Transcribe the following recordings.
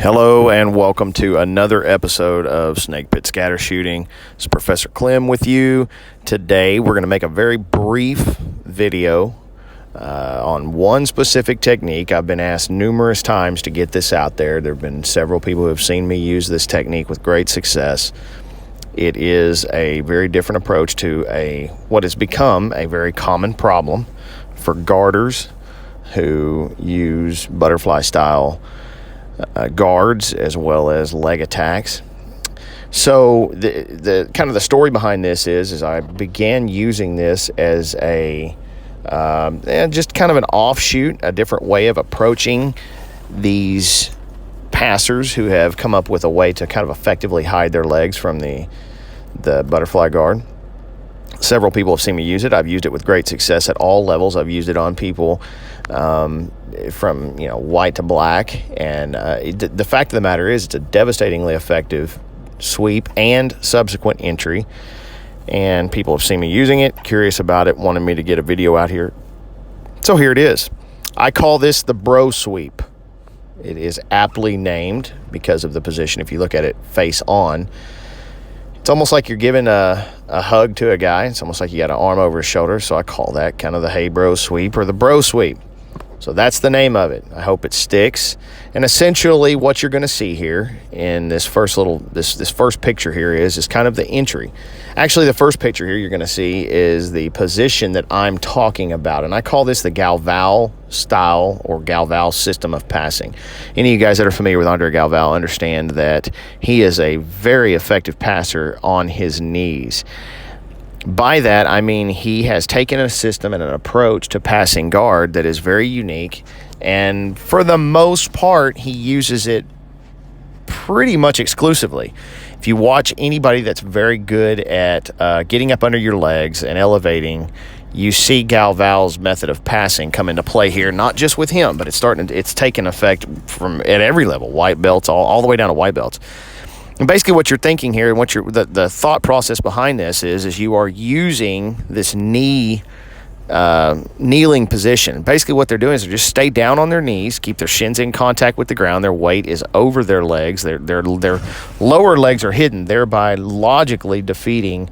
Hello and welcome to another episode of Snake Pit Scattershooting. It's Professor Clem with you. Today we're going to make a very brief video on one specific technique. I've been asked numerous times to get this out there. There have been several people who have seen me use this technique with great success. It is a very different approach to what has become a very common problem for guarders who use butterfly style guards as well as leg attacks. So the kind of the story behind this is I began using this as just kind of an offshoot, a different way of approaching these passers who have come up with a way to kind of effectively hide their legs from the butterfly guard. Several people have seen me use it. I've used it with great success at all levels. I've used it on people from white to black, and the fact of the matter is it's a devastatingly effective sweep and subsequent entry, and people have seen me using it, curious about it, wanted me to get a video out here. So here it is. I call this the bro sweep. It is aptly named because of the position. If you look at it face on, it's almost like you're giving a hug to a guy. It's almost like you got an arm over his shoulder. So I call that kind of the hey bro sweep or the bro sweep. So that's the name of it. I hope it sticks. And essentially what you're going to see here in this first this first picture here is kind of the entry. Actually, the first picture here you're going to see is the position that I'm talking about. And I call this the Galval style or Galval system of passing. Any of you guys that are familiar with Andre Galval understand that he is a very effective passer on his knees. By that, I mean he has taken a system and an approach to passing guard that is very unique, and for the most part, he uses it pretty much exclusively. If you watch anybody that's very good at getting up under your legs and elevating, you see Galval's method of passing come into play here, not just with him, but it's taken effect at every level, white belts, all the way down to white belts. And basically what you're thinking here and the thought process behind this is you are using this kneeling position. Basically what they're doing is they just stay down on their knees, keep their shins in contact with the ground, their weight is over their legs, their lower legs are hidden, thereby logically defeating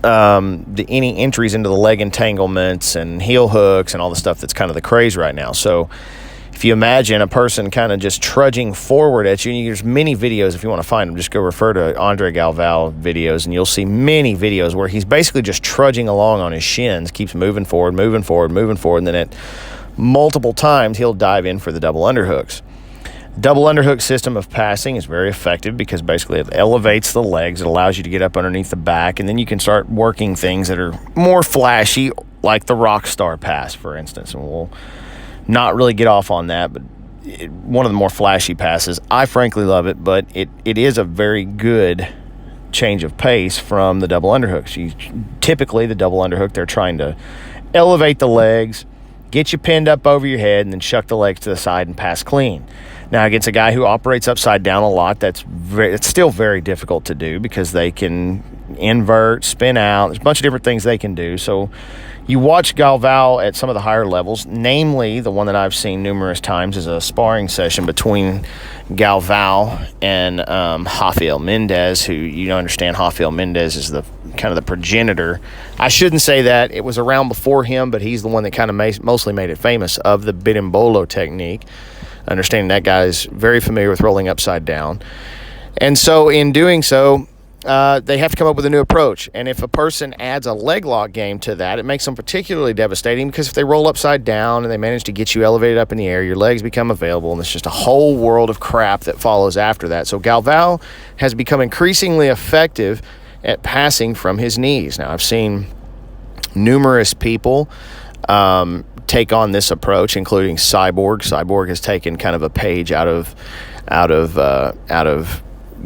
any entries into the leg entanglements and heel hooks and all the stuff that's kind of the craze right now. So if you imagine a person kind of just trudging forward at you, and there's many videos, if you want to find them, just go refer to Andre Galval videos, and you'll see many videos where he's basically just trudging along on his shins, keeps moving forward, and then at multiple times he'll dive in for the double underhooks. Double underhook system of passing is very effective because basically it elevates the legs, it allows you to get up underneath the back, and then you can start working things that are more flashy, like the rock star pass, for instance, and we'll not really get off on that, but one of the more flashy passes. I frankly love it, but it is a very good change of pace from the double underhooks. Typically, the double underhook, they're trying to elevate the legs, get you pinned up over your head, and then shuck the legs to the side and pass clean. Now, against a guy who operates upside down a lot, it's still very difficult to do because they can invert, spin out. There's a bunch of different things they can do. So you watch Galval at some of the higher levels, namely the one that I've seen numerous times is a sparring session between Galval and Rafael Mendez, who you understand Rafael Mendez is the kind of the progenitor. I shouldn't say that. It was around before him, but he's the one that kind of mostly made it famous of the berimbolo technique. Understanding that guy is very familiar with rolling upside down. And so in doing so, they have to come up with a new approach. And if a person adds a leg lock game to that, it makes them particularly devastating because if they roll upside down and they manage to get you elevated up in the air, your legs become available, and it's just a whole world of crap that follows after that. So Galval has become increasingly effective at passing from his knees. Now, I've seen numerous people take on this approach, including Cyborg. Cyborg has taken kind of a page out of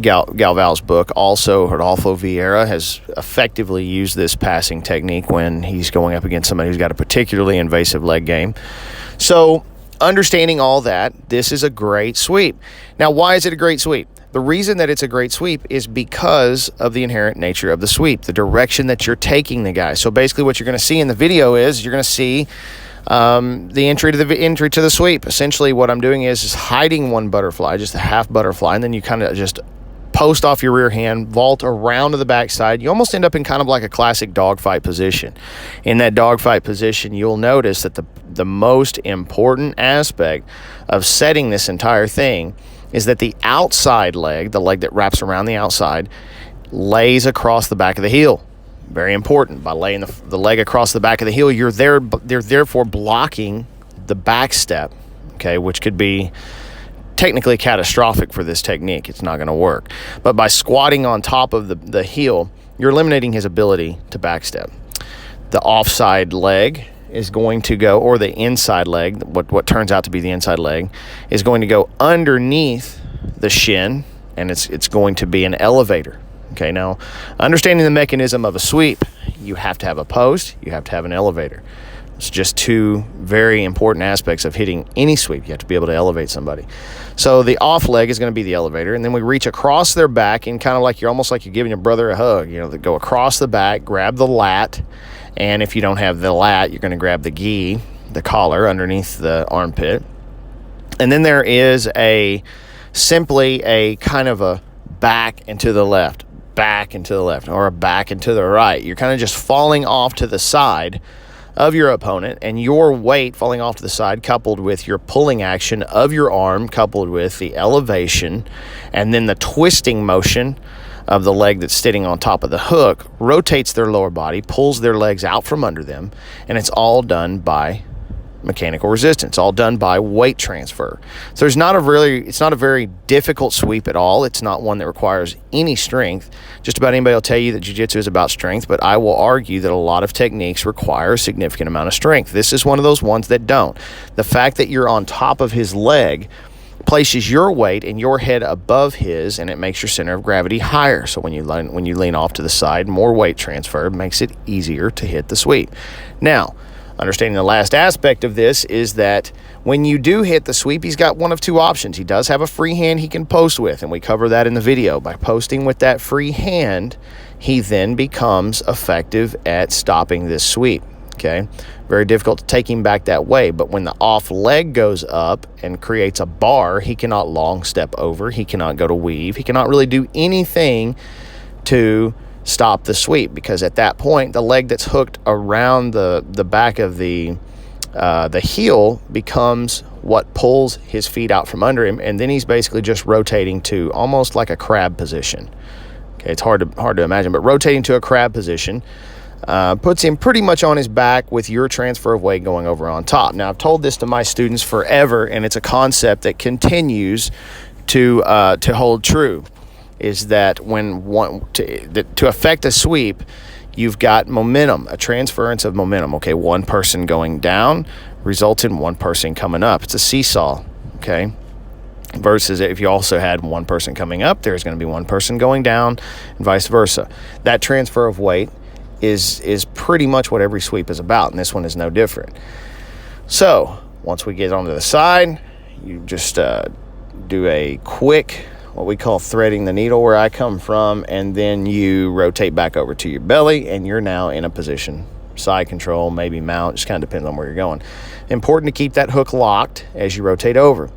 Galval's book. Also, Rodolfo Vieira has effectively used this passing technique when he's going up against somebody who's got a particularly invasive leg game. So, understanding all that, this is a great sweep. Now, why is it a great sweep? The reason that it's a great sweep is because of the inherent nature of the sweep, the direction that you're taking the guy. So basically what you're going to see in the video is you're going to see The entry to the sweep. Essentially what I'm doing is hiding one butterfly, just a half butterfly, and then you kind of just post off your rear hand, vault around to the backside. You almost end up in kind of like a classic dogfight position. In that dogfight position, you'll notice that the most important aspect of setting this entire thing is that the outside leg, the leg that wraps around the outside, lays across the back of the heel. Very important. By laying the leg across the back of the heel, they're therefore blocking the back step, okay, which could be technically catastrophic for this technique. It's not going to work. But by squatting on top of the heel, you're eliminating his ability to backstep. The offside leg is going to go, or the inside leg, what turns out to be the inside leg, is going to go underneath the shin, and it's going to be an elevator. Okay, now, understanding the mechanism of a sweep, you have to have a post, you have to have an elevator. It's just two very important aspects of hitting any sweep. You have to be able to elevate somebody. So the off leg is going to be the elevator, and then we reach across their back, and kind of like you're giving your brother a hug. You know, go across the back, grab the lat, and if you don't have the lat, you're going to grab the gi, the collar underneath the armpit. And then there is simply a kind of a back and to the left, back and to the left, or a back and to the right. You're kind of just falling off to the side of your opponent, and your weight falling off to the side, coupled with your pulling action of your arm, coupled with the elevation, and then the twisting motion of the leg that's sitting on top of the hook, rotates their lower body, pulls their legs out from under them, and it's all done by mechanical resistance, all done by weight transfer. So it's not a very difficult sweep at all. It's not one that requires any strength. Just about anybody will tell you that jiu-jitsu is about strength, but I will argue that a lot of techniques require a significant amount of strength. This is one of those ones that don't. The fact that you're on top of his leg places your weight and your head above his, and it makes your center of gravity higher. So when you lean off to the side, more weight transfer makes it easier to hit the sweep. Now, understanding the last aspect of this is that when you do hit the sweep, he's got one of two options. He does have a free hand he can post with, and we cover that in the video. By posting with that free hand, he then becomes effective at stopping this sweep. Okay, very difficult to take him back that way, but when the off leg goes up and creates a bar, he cannot long step over, he cannot go to weave, he cannot really do anything to stop the sweep, because at that point the leg that's hooked around the back of the heel becomes what pulls his feet out from under him, and then he's basically just rotating to almost like a crab position. Okay, it's hard to imagine, but rotating to a crab position puts him pretty much on his back with your transfer of weight going over on top. Now, I've told this to my students forever, and it's a concept that continues to hold true, is that to affect a sweep, you've got momentum, a transference of momentum. Okay, one person going down results in one person coming up. It's a seesaw, okay? Versus if you also had one person coming up, there's going to be one person going down, and vice versa. That transfer of weight is pretty much what every sweep is about, and this one is no different. So once we get onto the side, you just do a quick, what we call threading the needle where I come from, and then you rotate back over to your belly, and you're now in a position. Side control, maybe mount, just kind of depends on where you're going. Important to keep that hook locked as you rotate over.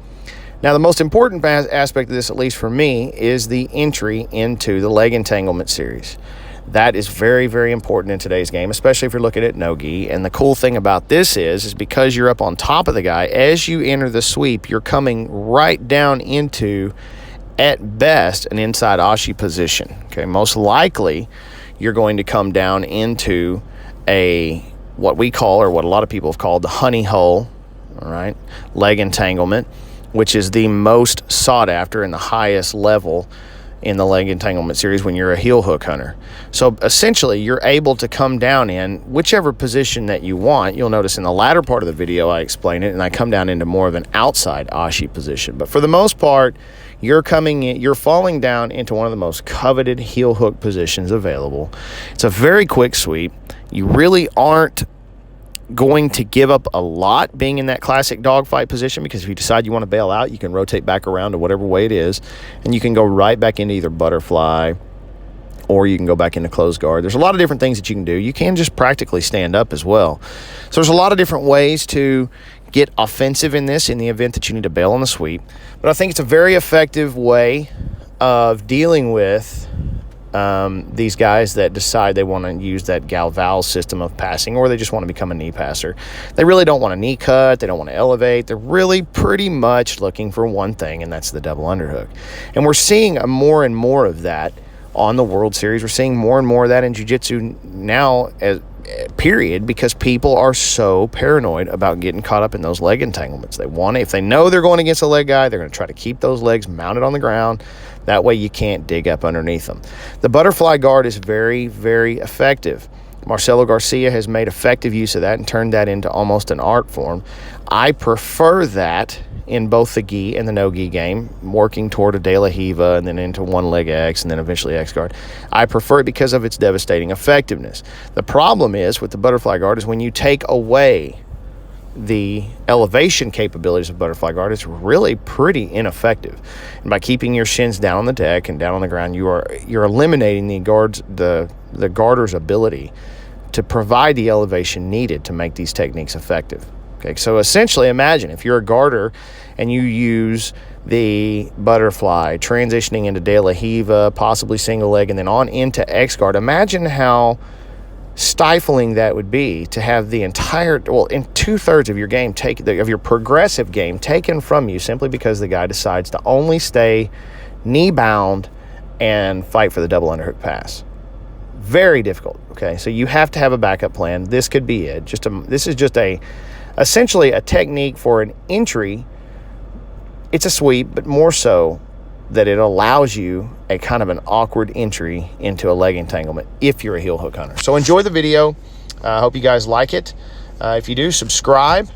Now, the most important aspect of this, at least for me, is the entry into the leg entanglement series. That is very, very important in today's game, especially if you're looking at no-gi. And the cool thing about this is because you're up on top of the guy, as you enter the sweep, you're coming right down into, at best, an inside Ashi position. Okay, most likely, you're going to come down into what we call, or what a lot of people have called, the honey hole, all right, leg entanglement, which is the most sought after and the highest level in the leg entanglement series when you're a heel hook hunter. So essentially, you're able to come down in whichever position that you want. You'll notice in the latter part of the video, I explain it, and I come down into more of an outside Ashi position. But for the most part, you're falling down into one of the most coveted heel hook positions available. It's a very quick sweep. You really aren't going to give up a lot being in that classic dogfight position, because if you decide you want to bail out, you can rotate back around to whatever way it is, and you can go right back into either butterfly, or you can go back into closed guard. There's a lot of different things that you can do. You can just practically stand up as well. So there's a lot of different ways to get offensive in this in the event that you need to bail on the sweep. But I think it's a very effective way of dealing with these guys that decide they want to use that Gal-Val system of passing, or they just want to become a knee passer. They really don't want a knee cut. They don't want to elevate. They're really pretty much looking for one thing, and that's the double underhook. And we're seeing more and more of that on the World Series. We're seeing more and more of that in jiu-jitsu now, period, because people are so paranoid about getting caught up in those leg entanglements. They want to, if they know they're going against a leg guy, they're going to try to keep those legs mounted on the ground. That way you can't dig up underneath them. The butterfly guard is very, very effective. Marcelo Garcia has made effective use of that and turned that into almost an art form. I prefer that in both the gi and the no-gi game, working toward a De La Hiva and then into one leg X and then eventually X guard. I prefer it because of its devastating effectiveness. The problem is with the butterfly guard is when you take away the elevation capabilities of butterfly guard, it's really pretty ineffective. And by keeping your shins down on the deck and down on the ground, you're eliminating the guarder's ability to provide the elevation needed to make these techniques effective. Okay, so essentially imagine if you're a guarder and you use the butterfly, transitioning into De La Hiva, possibly single leg, and then on into X guard. Imagine how stifling that would be to have the entire, well, in 2/3 of your game, of your progressive game taken from you simply because the guy decides to only stay knee bound and fight for the double underhook pass. Very difficult. Okay, so you have to have a backup plan. This could be it. This is just essentially a technique for an entry. It's a sweep, but more so that it allows you a kind of an awkward entry into a leg entanglement if you're a heel hook hunter. So enjoy the video. I hope you guys like it. If you do, subscribe.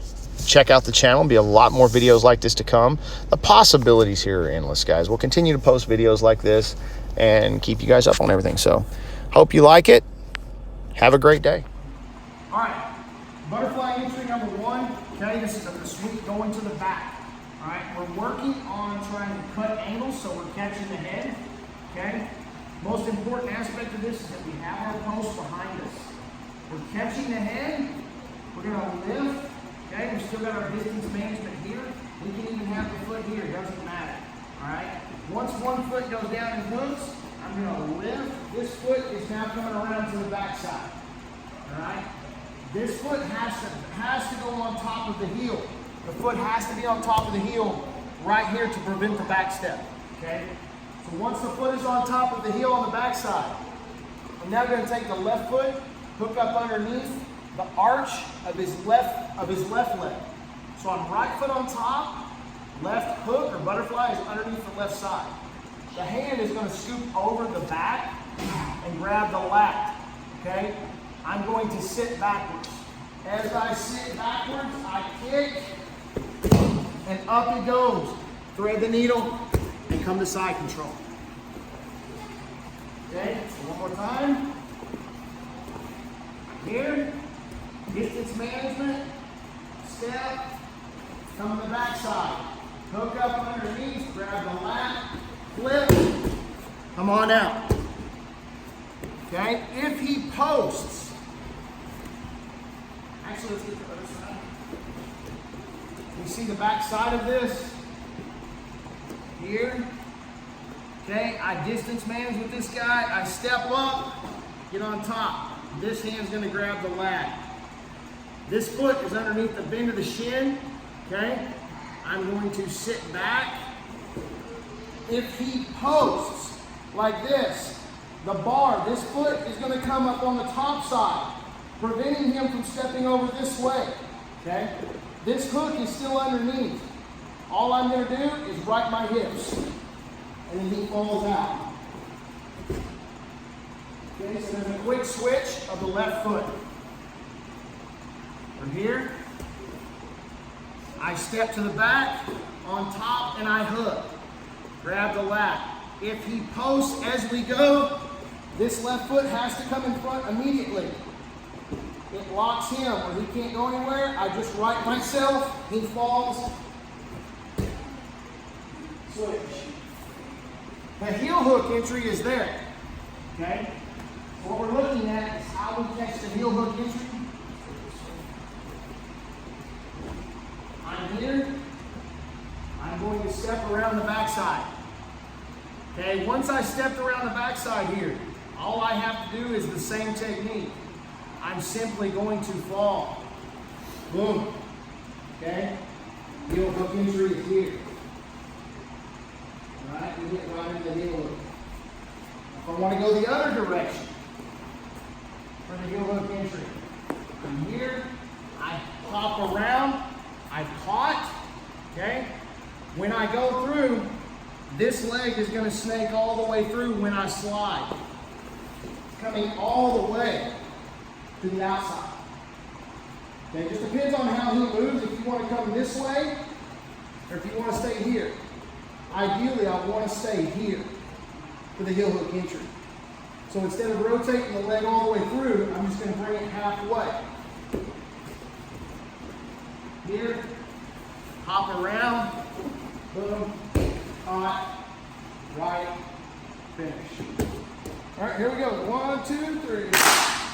Check out the channel. There'll be a lot more videos like this to come. The possibilities here are endless, guys. We'll continue to post videos like this and keep you guys up on everything. So hope you like it. Have a great day. All right, butterfly entry number one. Okay, this is a sweep going to the back. All right, we're working on trying to cut angles, so we're catching the head. Okay, most important aspect of this is that we have our post behind us. We're catching the head. We're going to lift. Okay, we've still got our distance management here. We can even have the foot here. It doesn't matter. All right. Once one foot goes down and hooks, I'm going to lift. This foot is now coming around to the backside. All right. This foot has to go on top of the heel. The foot has to be on top of the heel right here to prevent the back step. Okay. So once the foot is on top of the heel on the backside, I'm now going to take the left foot, hook up underneath the arch of his left leg. So I'm right foot on top, left hook or butterfly is underneath the left side. The hand is going to scoop over the back and grab the lat. Okay? I'm going to sit backwards. As I sit backwards, I kick, and up it goes. Thread the needle and come to side control. Okay? So one more time. Here. Distance management, step, come to the backside, hook up underneath, grab the lat, flip, come on out. Okay, if he posts, actually let's get the other side. You see the back side of this? Here. Okay, I distance manage with this guy, I step up, get on top. This hand's gonna grab the lat. This foot is underneath the bend of the shin, okay? I'm going to sit back. If he posts like this, the bar, this foot is gonna come up on the top side, preventing him from stepping over this way, okay? This hook is still underneath. All I'm gonna do is right my hips, and then he falls out. Okay, so there's a quick switch of the left foot. From here, I step to the back, on top, and I hook. Grab the lat. If he posts as we go, this left foot has to come in front immediately. It locks him where he can't go anywhere. I just right myself, he falls. Switch. The heel hook entry is there. Okay? So what we're looking at is how we catch the heel hook entry. I'm here. I'm going to step around the backside. Okay, once I stepped around the backside here, all I have to do is the same technique. I'm simply going to fall. Boom. Okay? Heel hook entry is here. Alright, we get right into the heel hook. If I want to go the other direction for the heel hook entry, I'm here, I hop around, I've caught, okay? When I go through, this leg is going to snake all the way through when I slide. Coming all the way to the outside. Okay, it just depends on how he moves. If you want to come this way, or if you want to stay here. Ideally, I want to stay here for the heel hook entry. So instead of rotating the leg all the way through, I'm just going to bring it halfway. Here, hop around, boom, hot, right, finish. All right, here we go. 1, 2, 3.